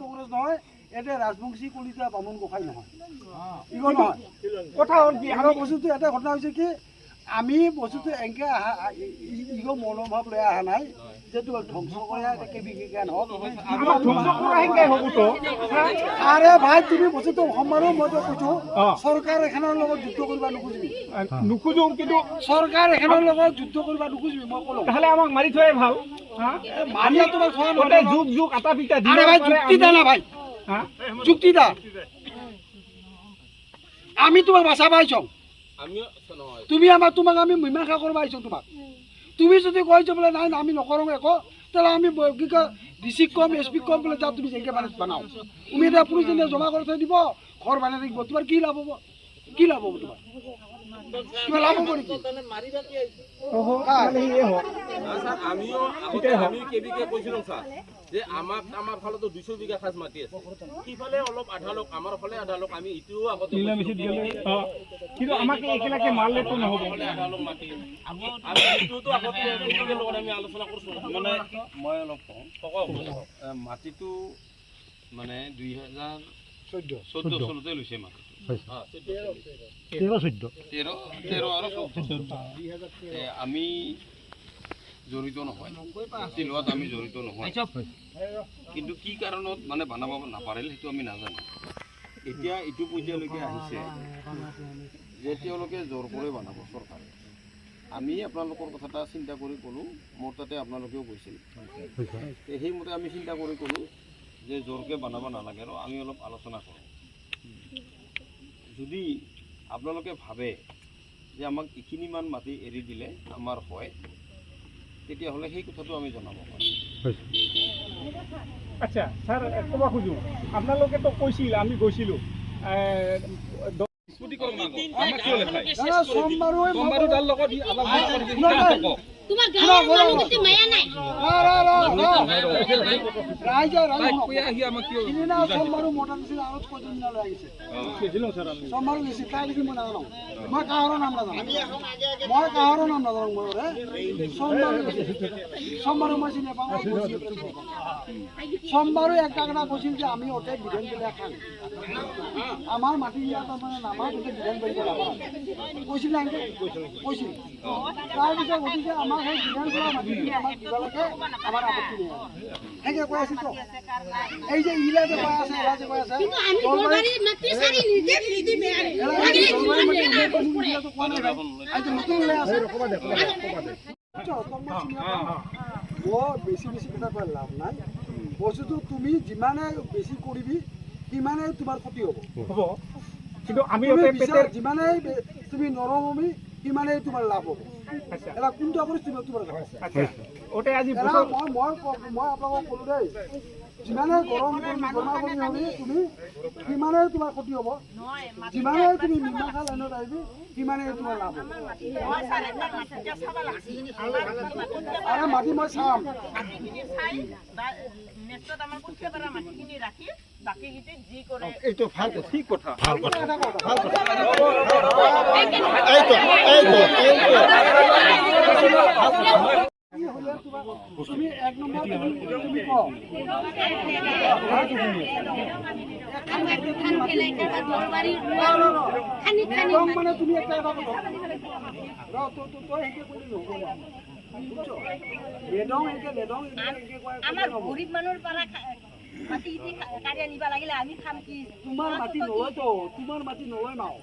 কংগ্ৰেছ নহয়, এটা ৰাজবংশী কলিতা বামুণ গোসাঁই নহয়, ইগো নহয়। কথা হ'ল কি আৰু বস্তুটো এটা ঘটনা হৈছে কি আমি বস্তুটো এনেকৈ ইগো মনোভাৱ লৈ অহা নাই যে তোমাক ধ্বংস কৰা কেবিকা নহওক। আৰে ভাই তুমি বস্তুটো অসমৰো মই কৈছোঁ চৰকাৰ এখনৰ লগত যুদ্ধ কৰিব নোখোজো, কিন্তু চৰকাৰ এখনৰ লগত যুদ্ধ কৰিব নোখোজিবি। মই ক'লো তাহলে আমাক মাৰি থোৱাই ভাল। মাৰিয়া তোমাক যুগ যুগ আটা পিটা দিলে ভাই যুক্তি দা না ভাই, যুক্তি দা। আমি তোমাক বাঁচা পাইছোঁ, তুমি আমাক তোমাক আমি মীমাংসা কৰিব আহিছোঁ তোমাক। তুমি যদি কৈছো বোলে নাই আমি নকৰোঁ একো, তাহলে আমি কি কয় ডিচিক কম এছ পিক কম বোলে যা তুমি যেনেকৈ মানে বনাও। তুমি এতিয়া পুলিচ জমা কৰি থৈ দিব, ঘৰ বনাই থাকিব, তোমাৰ কি লাভ হ'ব? কি লাভ হ'ব তোমাৰ? কিবা লাভ হ'ব নেকি? আমিও কেবিকে কৈছিলোঁ ছাৰ যে আমাৰ ফালেতো 200 বিঘা খাজ মাটি আছে, সিফালে অলপ আধা লোক, আমাৰ ফালে আধা লোক, আমি ইটোও আগতে কিন্তু আমাকে একেলগে মাৰলেতো নহ'ব। আমি ইটোতো আগতে লগত আমি আলোচনা কৰিছোঁ। মানে মই অলপ কওঁ, মাটিটো মানে 2014 চনতে লৈছে মাটিটো। 13 আৰু 14 আমি জড়িত নহয়, মাটি লোৱাত আমি জড়িত নহয়, কিন্তু কি কাৰণত মানে বনাব নাপাৰিল সেইটো আমি নাজানো। এতিয়া এইটো পৰ্যায়লৈকে আহিছে যে তেওঁলোকে জোৰ কৰি বনাব চৰকাৰে। আমি আপোনালোকৰ কথা এটা চিন্তা কৰি ক'লোঁ, মোৰ তাতে আপোনালোকেও কৈছিল, সেইমতে আমি চিন্তা কৰি ক'লোঁ যে জোৰকৈ বনাব নালাগে আৰু আমি অলপ আলোচনা কৰোঁ। যদি আপোনালোকে ভাবে যে আমাক এইখিনিমান মাটি এৰি দিলে আমাৰ হয়, তেতিয়াহ'লে সেই কথাটো আমি জনাব পাৰোঁ। আচ্ছা ছাৰ, ক'ব খোজোঁ আপোনালোকেতো কৈছিল, আমি গৈছিলোঁ সোমবাৰো একটা কৈছিল যে আমি ওতে বিধান পেলাই খাম, আমাৰ মাটি ইয়াত মানে নামাৰ গোটেই বিধান পেলাই নাপাম কৈছিল না, কৈছিল। তাৰপিছত গতিকে আমাৰ সেই বিধান পেলাই মাটিখিনি আমাক দিব লাগে, আমাৰ আপত্তি নাই। এনেকৈ কৈ আছিল তো এই যে ইলা যে কৈ আছে, এলা যে কৈ আছে নতুন ওলাই আছে। মই বেছি বেছি কথা কৈ লাভ নাই। বস্তুটো তুমি যিমানে বেছি কৰিবি সিমানে তোমাৰ ক্ষতি হ'ব। কিন্তু আমি যিমানেই তুমি নৰম হবি সিমানেই তোমাৰ লাভ হ'ব। এটা কোনটা পৰিস্থিতি তোমাৰ মই আপোনালোকক ক'লো দেই, যিমানে গৰম গৰমাগৰমি হ'বি তুমি সিমানেই তোমাৰ ক্ষতি হ'ব, যিমানেই তুমি মীমাংসা লাইনত আহিবি সিমানেই তোমাৰ লাভ হ'ব। আৰে মাটি মই চাম, এইটো ভাল ঠিক কথা, তুমি এক নম্বৰ তুমি কওঁ মানে তুমি একটা আমাৰ গৰীব মানুহৰ পৰা মাটি কাঢ়ি আনিব লাগিলে আমি খাম কি? তোমাৰ মাটি নলয়তো, তোমাৰ মাটি নলয় নাও,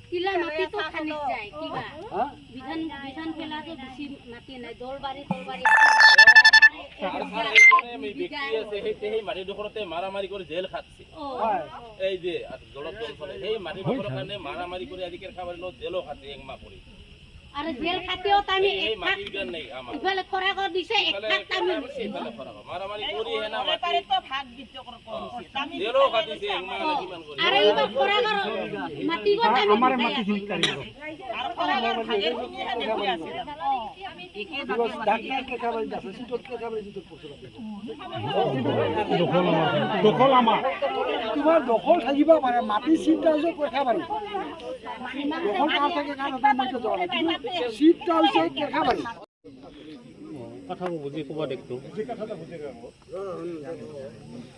কিলা মাটি তো খানি যায় কিবা বিধান বিধান পেলা তো বেশি মাটি নাই, দলবাৰী তলবাৰী সেই মাটিডোখৰতে মাৰামাৰি কৰি জেল খাটছে। এই যে জলত সেই মাটিডোখৰৰ কাৰণে মাৰামাৰি কৰি আজি কেৰখাবাৰীৰ লগত জেলো খাটছে একমাহ কৰি। আৰু জেল খাটিও তামি এই মাটিৰ গান নাই আমাৰ ইফালে খৰা কৰি দিছে, এক তামি ইফালে খৰা মাৰামাৰি কৰি হেনা মাটি তো ভাগ দিতে জেলো খাটিছে একমাহ কিমান কৰি। আৰু ইবা খৰা কৰি মাটি গো তামি আমাৰ মাটি খিনি কাঢ়ি দিব। আৰু খৰা কৰি ভাগেৰ খিনি হেনে হৈ আছে। দখল আমাৰ তোমাৰ দখল থাকিব পাৰে, মাটি চিন্তা হৈছে পইচা পাৰি দখল কাৰ থাকে কাৰ মই যোৱা নাই। চিটটা হৈছে কেৰখাবাৰী কথাটো বুজি ক'ব দেখটো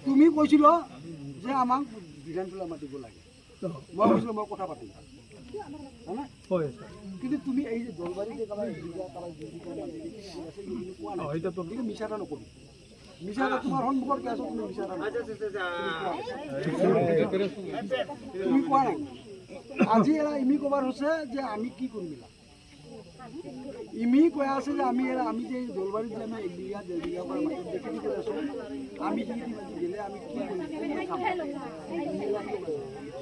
তুমি কৈছিল যে আমাক বিধান পেলাই মাতিব লাগে মই কৈছিলোঁ মই কথা পাতিম হয়নে হয় কিন্তু তুমি এই যে দলবাৰীতে কাৰোবাৰ কোৱা নাই কিন্তু মিছা এটা নকবি মিছা এটা তোমাৰ সন্মুখত কি আছো তুমি মিছা এটা তুমি কোৱা নাই আজি এৰা ইমি ক'বাৰ হৈছে যে আমি কি কৰিম ইমি কৈ আছে যে আমি যে দলবাৰীত যে আমি 1 বিঘা 1.5 বিঘা পৰা মাটি দেখি দি আছোঁ আমি সেইখিনি মাটি দিলে আমি কি কৰিম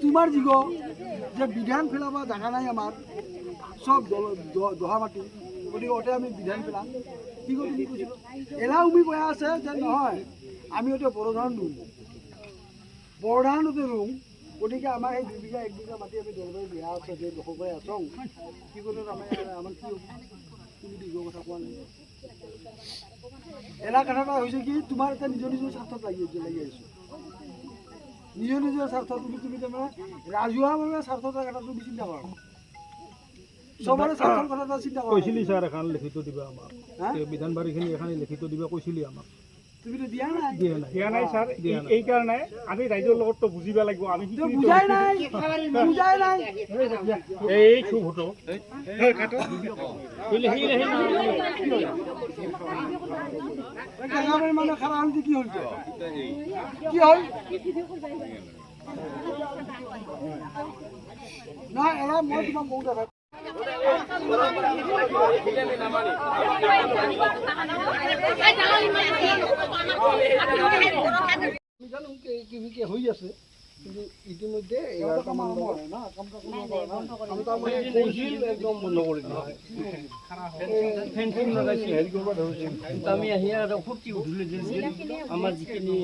তোমাৰ যিগ যে বিধান পেলাব জাগা নাই আমাৰ সব দহা মাটি গতিকে ওতে আমি বিধান পেলাম কি কৰি তুমি কৈছিলোঁ এলা উমি কৈ আছে যে নহয় আমি ওতে বড়োধান ৰুম বড়োধানতে ৰুম গতিকে আমাৰ এই 2 বিঘা 1 বিঘা মাটি আমি দলবাৰী বিয়া আছে যে দখল কৰি আছোঁ কি কৰোঁ আমাৰ কি হ'ব তুমি দিব কথা কোৱা নাই এলা কথাটা হৈছে কি তোমাৰ এটা নিজৰ স্বাৰ্থত লাগি আহিছোঁ নিজৰ স্বাৰ্থ তুমি তাৰমানে ৰাজহুৱাভাৱে স্বাৰ্থৰ কথাটো তুমি চিন্তা কৰা চবৰে স্বাৰ্থৰ কথা চিন্তা কৰা কৈছিলি ছাৰ এখন লিখিত দিবা আমাক বিধান বাৰীখিনি এখন লিখিত দিবা কৈছিলি আমাক তুমিতো দিয়া নাই দিয়া নাই ছাৰ এই কাৰণে আমি ৰাইজৰ লগততো বুজিব লাগিব আমি বুজাই নাই এই খুব ফটো মানে খাৰা হ'ল কি হ'ল কি হ'ল নহয় এলা মই তোমাক কওঁতে হৈ আছে কিন্তু ইতিমধ্যে একদম বন্ধ কৰি দিলে আমি আহি আৰু ফুৰ্তি উঠিলো আমাৰ যিখিনি